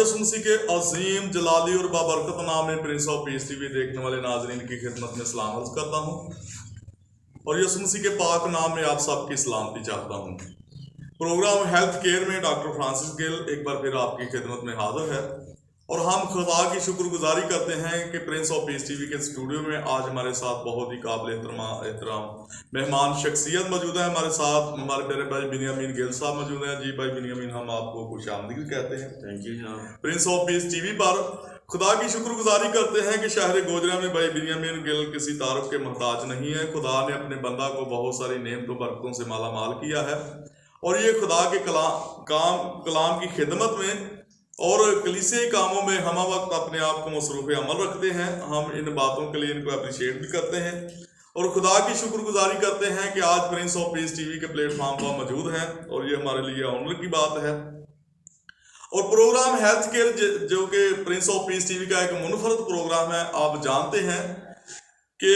यसु मसीह के अजीम जलाली और बाबरकत नाम में प्रिंस ऑफ पीस टीवी देखने वाले नाजरीन की खिदमत में सलाम अर्ज करता हूँ और यसु मसीह के पाक नाम में आप सबकी सलामती चाहता हूँ। प्रोग्राम हेल्थ केयर में डॉक्टर फ्रांसिस गिल एक बार फिर आपकी खिदमत में हाजिर है और हम खुदा की शुक्रगुजारी करते हैं कि प्रिंस ऑफ पीस टीवी के स्टूडियो में आज हमारे साथ बहुत ही काबिल एहतराम मेहमान शख्सियत मौजूद है। हमारे साथ हमारे प्यारे भाई बिनियामीन गिल साहब मौजूद हैं। जी भाई बिनियामीन, हम आपको खुशामदीद कहते हैं। थैंक यू जनाब। प्रिंस ऑफ पीस टीवी पर खुदा की शुक्रगुजारी करते हैं कि शहर गोजरा में भाई बिनियामीन गिल किसी तारुफ के मोहताज नहीं है। खुदा ने अपने बंदा को बहुत सारी नेमतों बरकतों से माला माल किया है और ये खुदा के कलाम की खिदमत में और कलीसियाई कामों में हम वक्त अपने आप को मसरूफ़ अमल रखते हैं। हम इन बातों के लिए इनको अप्रिशिएट भी करते हैं और खुदा की शुक्रगुजारी करते हैं कि आज प्रिंस ऑफ पीस टीवी के प्लेटफॉर्म पर मौजूद हैं और ये हमारे लिए ऑनर की बात है। और प्रोग्राम हेल्थ केयर जो कि प्रिंस ऑफ पीस टीवी का एक मुनफरद प्रोग्राम है, आप जानते हैं कि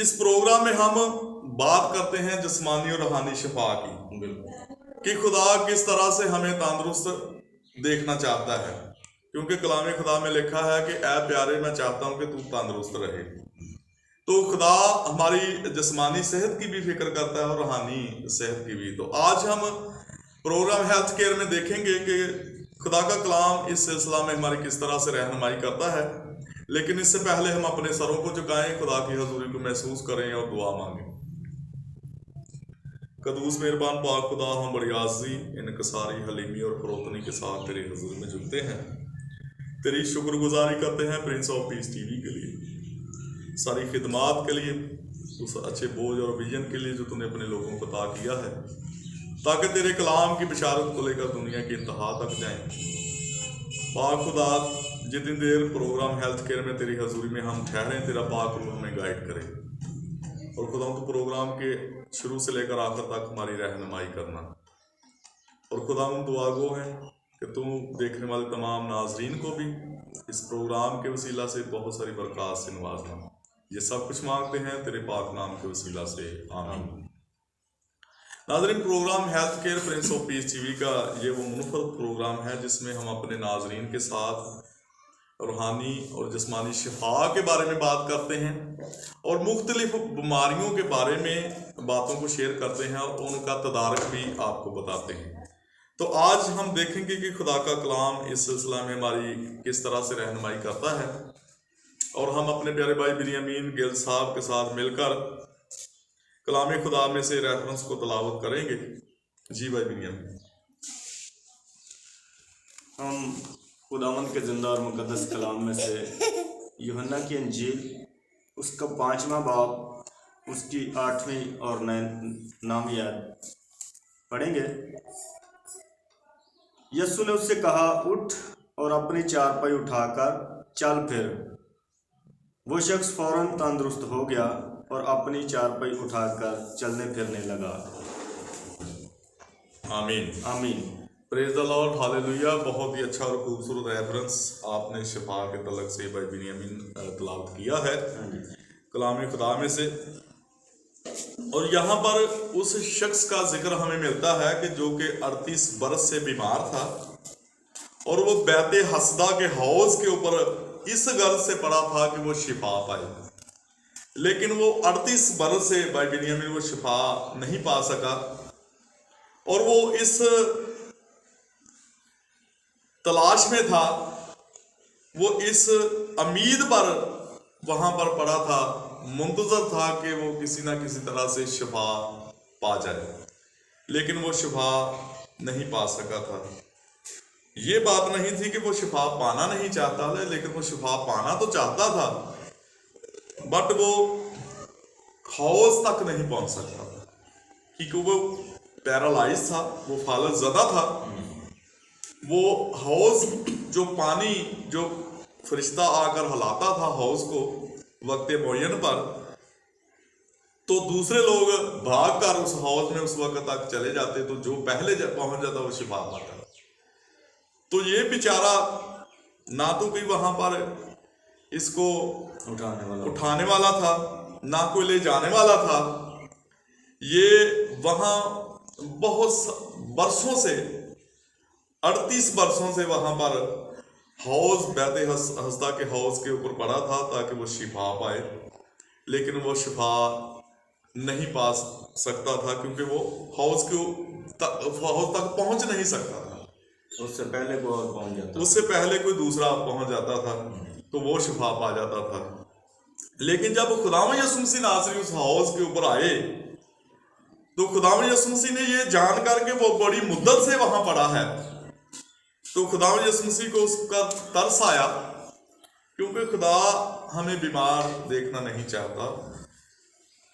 इस प्रोग्राम में हम बात करते हैं जिस्मानी और रूहानी शिफा की, कि खुदा किस तरह से हमें तंदुरुस्त देखना चाहता है, क्योंकि कलाम खुदा में लिखा है कि ऐ प्यारे मैं चाहता हूं कि तू तंदुरुस्त रहे। तो खुदा हमारी जिस्मानी सेहत की भी फिक्र करता है और रूहानी सेहत की भी। तो आज हम प्रोग्राम हेल्थ केयर में देखेंगे कि खुदा का कलाम इस सिलसिला में हमारी किस तरह से रहनुमाई करता है। लेकिन इससे पहले हम अपने सरों को झुकाएं, खुदा की हजूरी को महसूस करें और दुआ मांगें। कदूस मेहरबान पाक खुदा, हम बड़ी आज़ी इनकसारी हलीमी और फरोतनी के साथ तेरी हजूर में झुकते हैं, तेरी शुक्रगुजारी करते हैं प्रिंस ऑफ पीस टीवी के लिए, सारी खिदमात के लिए, उस अच्छे बोझ और विजन के लिए जो तूने अपने लोगों को अता किया है, ताकि तेरे कलाम की बिशारत को लेकर दुनिया की इंतहा तक जाएं। पाक खुदा, जितनी देर प्रोग्राम हेल्थ केयर में तेरी हजूरी में हम ठहरें, तेरा पाक रूह में गाइड करें और खुदा तो प्रोग्राम के शुरू से लेकर आखिर तक हमारी रहनुमाई करना। और खुदा हम दुआ गो हैं कि तू देखने वाले तमाम नाजरीन को भी इस प्रोग्राम के वसीला से बहुत सारी बरकत से नवाजना। ये सब कुछ मांगते हैं तेरे पाक नाम के वसीला से, आमीन। नाजरीन, program health care prince of peace TV का ये वो मुनफरद प्रोग्राम है जिसमें हम अपने नाजरीन के साथ रूहानी और जिस्मानी शिफा के बारे में बात करते हैं और मुख्तलिफ बीमारियों के बारे में बातों को शेयर करते हैं और उनका तदारक भी आपको बताते हैं। तो आज हम देखेंगे कि खुदा का कलाम इस सिलसिला में हमारी किस तरह से रहनुमाई करता है और हम अपने प्यारे भाई बिनियामीन गिल साहब के साथ मिलकर कलाम खुदा में से रेफरेंस को तलावत करेंगे। जी भाई बिनियामीन। हम खुदावंद के जिंदा और मुकद्दस कलाम में से यूहन्ना की अंजील उसका 5वां बाब उसकी 8वीं और 9वीं आयत पढ़ेंगे। यीशु ने उससे कहा, उठ और अपनी चारपाई उठाकर चल फिर। वो शख्स फौरन तंदुरुस्त हो गया और अपनी चारपाई उठाकर चलने फिरने लगा। आमीन आमीन। Praise the Lord, hallelujah. बहुत ही अच्छा और खूबसूरत रेफरेंस आपने शिफा के तलक से भाई बिनियामीन तलावत किया है कलाम खुदा में से। और यहाँ पर उस शख्स का जिक्र हमें मिलता है कि जो कि 38 बरस से बीमार था और वो बैते हसदा के हौज के ऊपर इस गर्ज से पड़ा था कि वो शिफा पाए, लेकिन वो 38 बरस से भाई बिनियामीन वो शिफा नहीं पा सका और वो इस तलाश में था, वो इस उम्मीद पर वहां पर पड़ा था, मुंतजर था कि वो किसी ना किसी तरह से शिफा पा जाए, लेकिन वो शिफा नहीं पा सका था। ये बात नहीं थी कि वो शिफा पाना नहीं चाहता था, लेकिन वो शिफा पाना तो चाहता था, बट वो हौज तक नहीं पहुंच सकता था क्योंकि वो पैरालाइज था, वो फालत ज़दा था। वो हौज जो पानी जो फरिश्ता आकर हिलाता था हौज को वक्त मुअय्यन पर, तो दूसरे लोग भाग कर उस हौज में उस वक्त तक चले जाते, तो जो पहले पहुंच जाता वो शिफा पाता। तो ये बेचारा ना तो कोई वहां पर इसको उठाने वाला था, ना कोई ले जाने वाला था। ये वहां बहुत बरसों से 38 बरसों से वहां पर हौज बैत हस्दा के हौज के ऊपर पड़ा था ताकि वो शिफा पाए, लेकिन वो शिफा नहीं पा सकता था क्योंकि वो हौज तक पहुंच नहीं सकता था। उससे पहले कोई और पहुंच जाता, उससे पहले कोई दूसरा पहुंच जाता था तो वो शिफा पा जाता था। लेकिन जब खुदावंद यीशु मसीह नासरी उस हौज के ऊपर आए तो खुदावंद यीशु मसीह ने ये जान करके वो बड़ी मुद्दत से वहां पड़ा है, तो खुदावंद यीशु मसीह को उसका तरस आया, क्योंकि खुदा हमें बीमार देखना नहीं चाहता।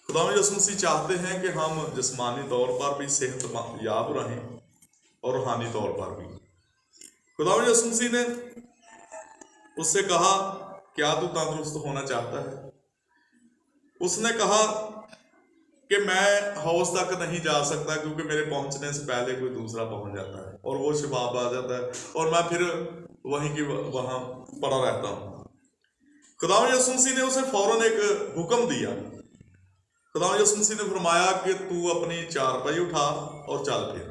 खुदावंद यीशु मसीह चाहते हैं कि हम जिस्मानी तौर पर भी सेहतयाब रहें और रूहानी तौर पर भी। खुदावंद यीशु मसीह ने उससे कहा, क्या तू तंदुरुस्त होना चाहता है? उसने कहा कि मैं हौज तक नहीं जा सकता क्योंकि मेरे पहुंचने से पहले कोई दूसरा पहुंच जाता है और वो शिफा पा जाता है और मैं फिर वहां पड़ा रहता हूं। खुदावंद यीशु मसीह ने उसे फौरन एक हुक्म दिया। खुदावंद यीशु मसीह ने फरमाया कि तू अपनी चारपाई उठा और चल फिर।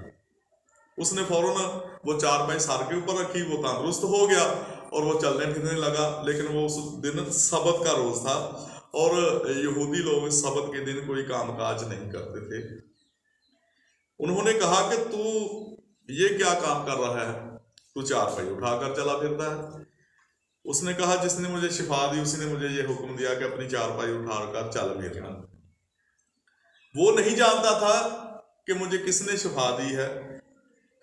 उसने फौरन वो चारपाई सर के ऊपर रखी, वो तंदुरुस्त हो गया और वो चलने फिरने लगा। लेकिन वो उस दिन सबत का रोज था और यहूदी लोग सबत के दिन कोई कामकाज नहीं करते थे। उन्होंने कहा कि तू ये क्या काम कर रहा है, तू चारपाई उठाकर चला फिरता है। उसने कहा, जिसने मुझे शिफा दी उसी ने मुझे ये हुक्म दिया कि अपनी चारपाई उठाकर चल फिरना। वो नहीं जानता था कि मुझे किसने शिफा दी है,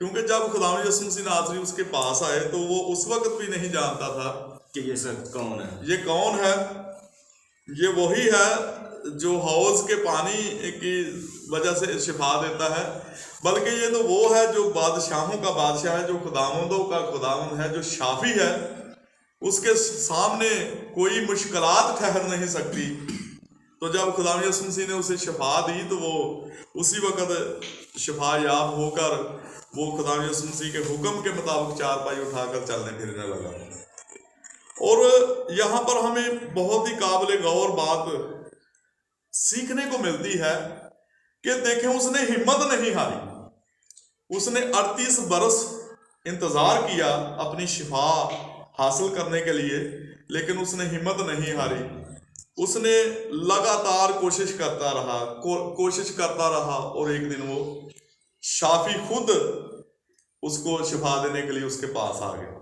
क्योंकि जब खुदावंद यीशु मसीह नासरी उसके पास आए तो वो उस वक्त भी नहीं जानता था कि ये सब कौन है। ये कौन है? ये वही है जो हौज के पानी की वजह से शिफा देता है, बल्कि ये तो वो है जो बादशाहों का बादशाह है, जो खुदावंदों का खुदावंद है, जो शाफी है। उसके सामने कोई मुश्किलात ठहर नहीं सकती। तो जब खुदावंद यीशु मसीह ने उसे शिफा दी तो वो उसी वक्त शिफा याब होकर वो खुदावंद यीशु मसीह के हुक्म के मुताबिक चारपाई उठाकर चलने फिरने लगा। और यहाँ पर हमें बहुत ही काबिल गौर बात सीखने को मिलती है कि देखें, उसने हिम्मत नहीं हारी। उसने 38 बरस इंतजार किया अपनी शिफा हासिल करने के लिए, लेकिन उसने हिम्मत नहीं हारी। उसने लगातार कोशिश करता रहा और एक दिन वो शाफी खुद उसको शिफा देने के लिए उसके पास आ गया।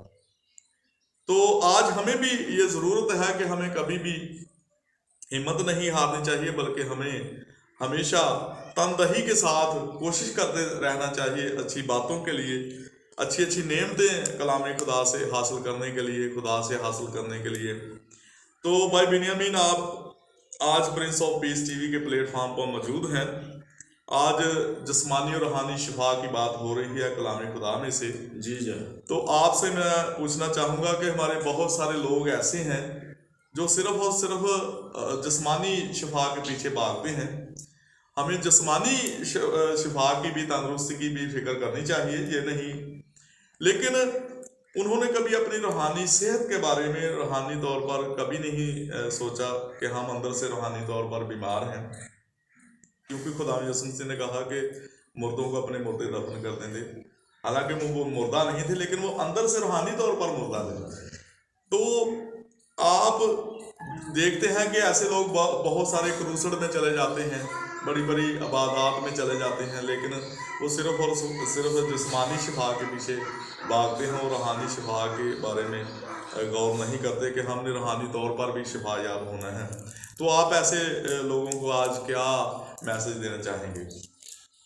तो आज हमें भी ये ज़रूरत है कि हमें कभी भी हिम्मत नहीं हारनी चाहिए, बल्कि हमें हमेशा तनदही के साथ कोशिश करते रहना चाहिए अच्छी बातों के लिए, अच्छी अच्छी नेमतें कलाम खुदा से हासिल करने के लिए, खुदा से हासिल करने के लिए। तो भाई बिन्यामीन, आप आज प्रिंस ऑफ पीस टीवी के प्लेटफॉर्म पर मौजूद हैं। आज जिस्मानी और रूहानी शिफा की बात हो रही है कलाम खुदा में से। जी जी। तो आपसे मैं पूछना चाहूँगा कि हमारे बहुत सारे लोग ऐसे हैं जो सिर्फ और सिर्फ जिस्मानी शिफा के पीछे भागते हैं। हमें जिस्मानी शिफा की भी, तंदुरुस्ती की भी फिक्र करनी चाहिए, ये नहीं, लेकिन उन्होंने कभी अपनी रूहानी सेहत के बारे में रूहानी तौर पर कभी नहीं सोचा कि हम अंदर से रूहानी तौर पर बीमार हैं। क्योंकि खुदावंद यीशु मसीह ने कहा कि मुर्दों को अपने मुर्दे दफन कर देंगे। हालांकि वो मुर्दा नहीं थे, लेकिन वो अंदर से रूहानी तौर पर मुर्दा थे। तो आप देखते हैं कि ऐसे लोग बहुत सारे क्रूसड में चले जाते हैं, बड़ी बड़ी इबादत में चले जाते हैं, लेकिन वो सिर्फ और सिर्फ जिस्मानी शिफा के पीछे भागते हैं और रूहानी शिफा के बारे में गौर नहीं करते कि हमने रूहानी तौर पर भी शिफा याब होना है। तो आप ऐसे लोगों को आज क्या मैसेज देना चाहेंगे?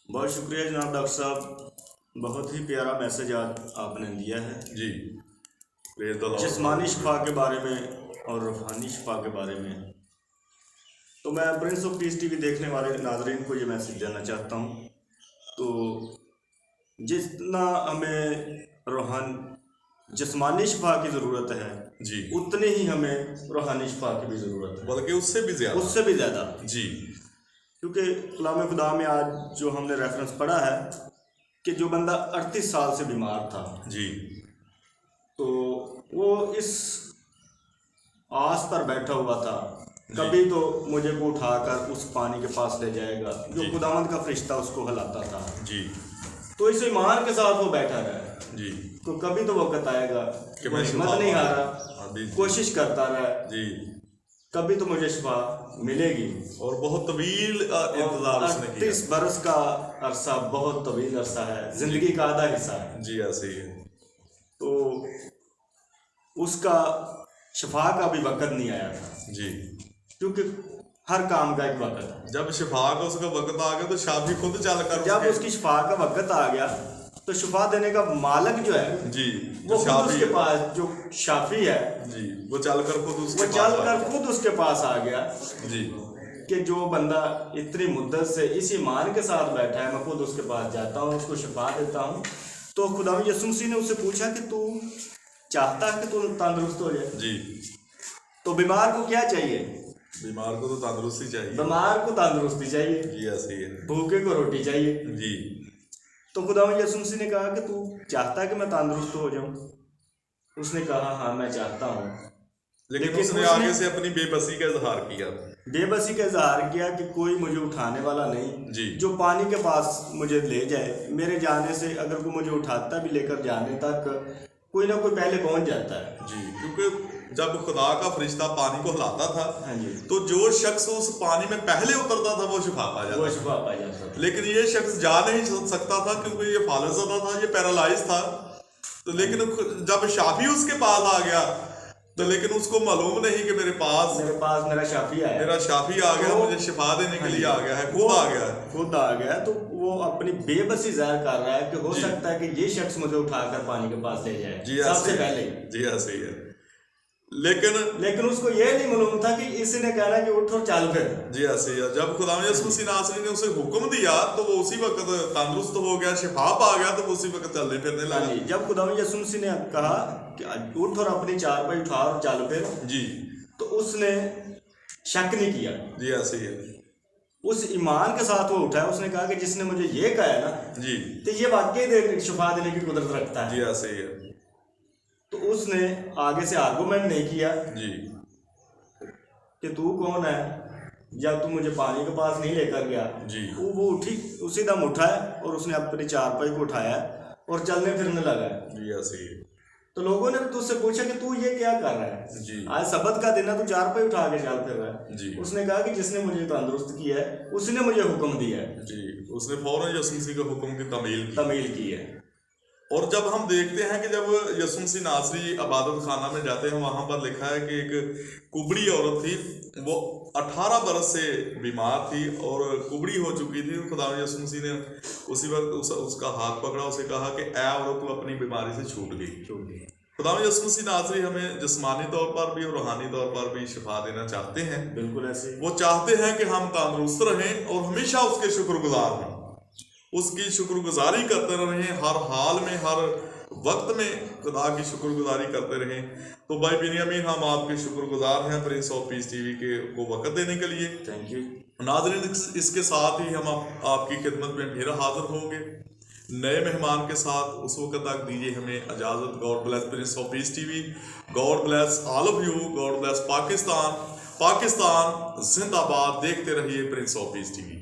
बहुत शुक्रिया जनाब डॉक्टर साहब, बहुत ही प्यारा मैसेज आज आपने दिया है जी। जिस्मानी शिफा के बारे में और रूहानी शिफा के बारे में। तो मैं प्रिंस ऑफ पीस टीवी देखने वाले नाज़रीन को ये मैसेज देना चाहता हूँ। तो जितना हमें जिस्मानी शिफा की ज़रूरत है जी, उतनी ही हमें रूहानी शिफा की भी ज़रूरत है, बल्कि उससे भी ज़्यादा जी। क्योंकि कलाम खुदा में आज जो हमने रेफरेंस पढ़ा है कि जो बंदा 38 साल से बीमार था जी, तो वो इस आस पर बैठा हुआ था कभी तो मुझे को उठाकर उस पानी के पास ले जाएगा, जो खुदावंद का फरिश्ता उसको हिलाता था जी। तो इस ईमान के साथ वो बैठा रहा, जी। तो कभी तो वक्त आएगा कि वो मैं हिम्मत शिफा नहीं पाऊं। हारा, अभी कोशिश करता रहा, जी। कभी तो मुझे शिफा मिलेगी। और बहुत तवील इंतजार उसने किया। 38 बरस का अरसा बहुत तवील अरसा है, जिंदगी का आधा हिस्सा है। जी ऐसे ही है। तो उसका शिफा का भी वक्त नहीं आया था, जी। क्योंकि हर काम का एक वक्त है। जब शिफा का उसका वक्त आ गया तो शाफी खुद चल कर जब उसकी शिफा का वक्त आ गया तो शिफा देने का मालिक जो है जी वो खुद शाफी उसके पास, जो शाफी है जी, वो चल कर खुद उसके वो चल कर खुद उसके पास आ गया जी। कि जो बंदा इतनी मुद्दत से इसी ईमान के साथ बैठा है, मैं खुद उसके पास जाता हूँ, उसको शिफा देता हूँ। तो खुदा यीशु मसीह ने उससे पूछा कि तू चाहता है कि तू तंदुरुस्त हो जाए? जी। तो बीमार को क्या चाहिए? बीमार को तो तंदुरुस्ती चाहिए। बीमार को तंदुरुस्ती चाहिए, जी ऐसे ही है। भूखे को रोटी चाहिए। जी। तो खुदा यीशु मसीह ने कहा कि तू चाहता है कि मैं तंदुरुस्त हो जाऊं? उसने कहा हाँ मैं चाहता हूँ। लेकिन उसने आगे से अपनी बेबसी का इजहार किया। बेबसी का इजहार किया कि कोई मुझे उठाने वाला नहीं जी। जो पानी के पास मुझे ले जाए। मेरे जाने से अगर कोई मुझे उठाता भी लेकर जाने तक कोई ना कोई पहले पहुंच जाता है। जी, क्योंकि जब खुदा का फरिश्ता पानी को हिलाता था, हाँ जी, तो जो शख्स उस पानी में पहले उतरता था वो शिफा पा जाता वो था। शिफा पा जाता था। लेकिन ये शख्स जा नहीं सकता था क्योंकि ये फालजदा था, ये पैरालाइज था। तो लेकिन जब शाफी उसके पास आ गया तो लेकिन उसको मालूम नहीं कि मेरे पास मेरा शाफी आया, मेरा शाफी आ गया, तो मुझे शिफा देने के लिए आ गया है, वो खुद आ गया है। खुद आ गया। तो वो अपनी बेबसी जाहिर कर रहा है कि हो जी। सकता है कि ये शख्स मुझे उठाकर पानी के पास ले जाए जी सबसे ऐसे पहले। जी ऐसे ही है। लेकिन उसको ये नहीं मालूम था कि इसी ने कहना कि उठ और चल फिर। जी ऐसे ही है। जब खुदा यीशु मसीह नासरी ने उसे हुक्म दिया तो वो उसी वक्त तंदुरुस्त हो गया, शिफा पा गया, तो वो उसी वक्त चलने फिरने हाँ लगा। जी, जब खुदा यीशु मसीह ने कहा कि उठ और अपनी चारपाई उठा और चल फिर, जी, तो उसने शक नहीं किया। जी ऐसे ही है। उस ईमान के साथ वो उठा है। उसने कहा कि जिसने मुझे ये कहा है ना, जी, तो ये वाकई शिफा देने की कुदरत रखता है। जी ऐसे ही है। तो उसने आगे से आर्गूमेंट नहीं किया जी, कि तू कौन है, या तू मुझे पानी के पास नहीं लेकर गया। जी, वो उठी, उसी दम उठा है और उसने अपनी चारपाई को उठाया और चलने फिरने लगा है। जी ऐसे ही है। तो लोगों ने तुझसे पूछा कि तू ये क्या कर रहा है? जी, आज सबत का दिन है, तू चारपाई उठा के चल फिर रहा है। जी, उसने कहा कि जिसने मुझे तंदुरुस्त किया है उसने मुझे हुक्म दिया है, जी। उसने फौरन यीशु मसीह के हुक्म की तमील की है। और जब हम देखते हैं कि जब यीशु मसीह नासरी इबादत खाना में जाते हैं, वहां पर लिखा है कि एक कुबड़ी औरत थी, वो 18 बरस से बीमार थी और कुबड़ी हो चुकी थी। खुदा यीशु मसीह ने उसी वक्त उसका हाथ पकड़ा, उसे कहा कि ऐ औरत, तू अपनी बीमारी से छूट गई। खुदा यीशु मसीह नासरी हमें जिस्मानी तौर पर भी और रूहानी तौर पर भी शिफा देना चाहते हैं। बिल्कुल ऐसे। वो चाहते हैं कि हम तंदुरुस्त रहें और हमेशा उसके शुक्रगुजार हों, उसकी शुक्रगुजारी करते रहें, हर हाल में, हर वक्त में खुदा की शुक्रगुजारी करते रहें। तो भाई बिनियामीन, हम आपके शुक्रगुजार हैं प्रिंस ऑफ पीस टीवी के को वक्त देने के लिए। थैंक यू नाज़रीन, इसके साथ ही हम आपकी खिदमत में फिर हाजिर होंगे नए मेहमान के साथ। उस वक्त तक दीजिए हमें इजाज़त। God bless Prince of peace TV, God bless all of you, God bless Pakistan जिंदाबाद। देखते रहिए प्रिंस ऑफ पीस टीवी।